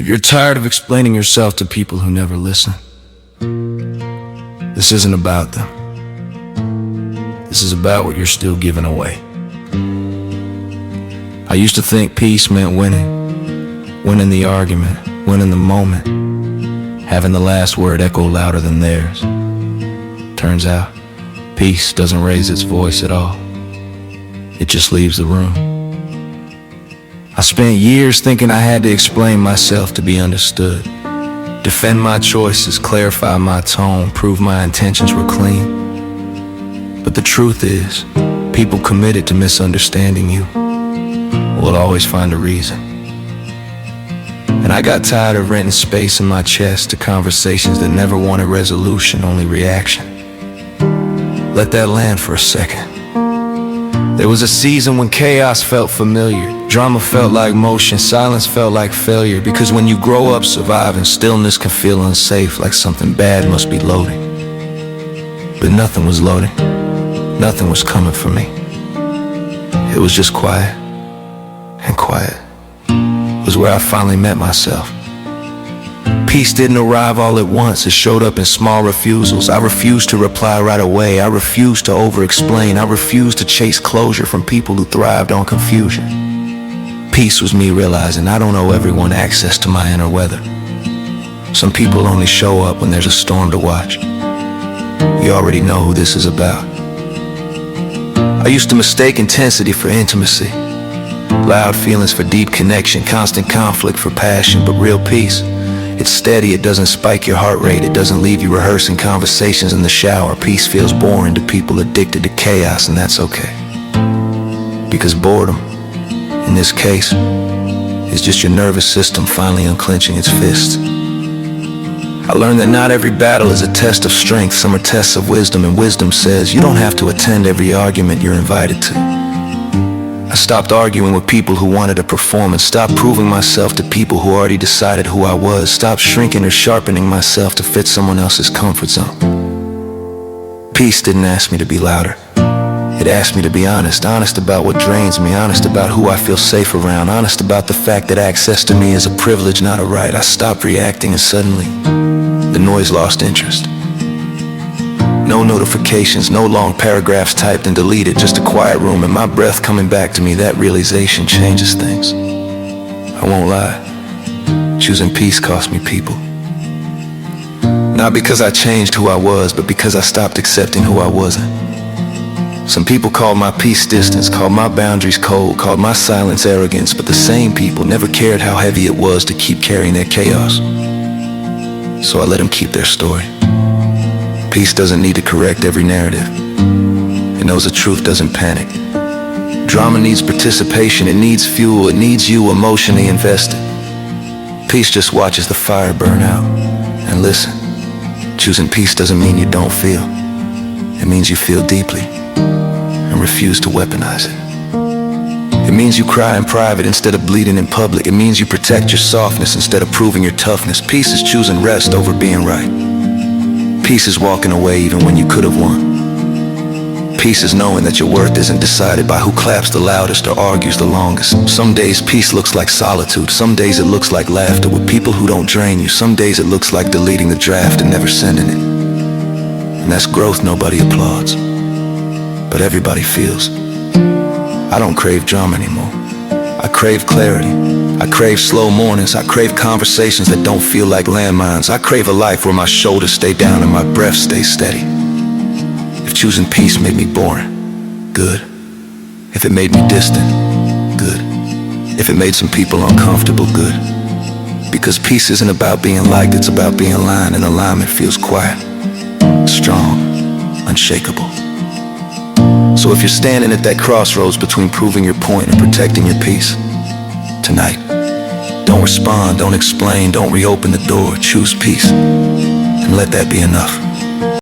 If you're tired of explaining yourself to people who never listen, this isn't about them. This is about what you're still giving away. I used to think peace meant winning the argument, winning the moment, having the last word echo louder than theirs. Turns out, peace doesn't raise its voice at all. It just leaves the room. I spent years thinking I had to explain myself to be understood, defend my choices, clarify my tone, prove my intentions were clean. But the truth is, people committed to misunderstanding you will always find a reason. And I got tired of renting space in my chest to conversations that never wanted resolution, only reaction. Let that land for a second. There was a season when chaos felt familiar, drama felt like motion, silence felt like failure. Because when you grow up surviving, stillness can feel unsafe, like something bad must be loading. But nothing was loading, nothing was coming for me. It was just quiet, and quiet was where I finally met myself. Peace didn't arrive all at once, it showed up in small refusals. I refused to reply right away, I refused to over-explain, I refused to chase closure from people who thrived on confusion. Peace was me realizing I don't owe everyone access to my inner weather. Some people only show up when there's a storm to watch. You already know who this is about. I used to mistake intensity for intimacy, loud feelings for deep connection, constant conflict for passion. But real peace, it's steady, it doesn't spike your heart rate, it doesn't leave you rehearsing conversations in the shower. Peace feels boring to people addicted to chaos, and that's okay. Because boredom, in this case, is just your nervous system finally unclenching its fists. I learned that not every battle is a test of strength, some are tests of wisdom, and wisdom says you don't have to attend every argument you're invited to. I stopped arguing with people who wanted a performance, stopped proving myself to people who already decided who I was, stopped shrinking or sharpening myself to fit someone else's comfort zone. Peace didn't ask me to be louder. It asked me to be honest, honest about what drains me, honest about who I feel safe around, honest about the fact that access to me is a privilege, not a right. I stopped reacting and suddenly, the noise lost interest. No notifications, no long paragraphs typed and deleted, just a quiet room and my breath coming back to me. That realization changes things. I won't lie, choosing peace cost me people. Not because I changed who I was, but because I stopped accepting who I wasn't. Some people called my peace distance, called my boundaries cold, called my silence arrogance, but the same people never cared how heavy it was to keep carrying their chaos. So I let them keep their story. Peace doesn't need to correct every narrative. It knows the truth doesn't panic. Drama needs participation, it needs fuel, it needs you emotionally invested. Peace just watches the fire burn out. And listen, choosing peace doesn't mean you don't feel. It means you feel deeply and refuse to weaponize it. It means you cry in private instead of bleeding in public. It means you protect your softness instead of proving your toughness. Peace is choosing rest over being right. Peace is walking away even when you could have won. Peace is knowing that your worth isn't decided by who claps the loudest or argues the longest. Some days peace looks like solitude, some days it looks like laughter with people who don't drain you. Some days it looks like deleting the draft and never sending it. And that's growth nobody applauds, but everybody feels. I don't crave drama anymore. I crave clarity. I crave slow mornings. I crave conversations that don't feel like landmines. I crave a life where my shoulders stay down and my breath stays steady. If choosing peace made me boring, good. If it made me distant, good. If it made some people uncomfortable, good. Because peace isn't about being liked, it's about being aligned, and alignment feels quiet, strong, unshakable. So if you're standing at that crossroads between proving your point and protecting your peace, tonight, don't respond, don't explain, don't reopen the door. Choose peace, and let that be enough.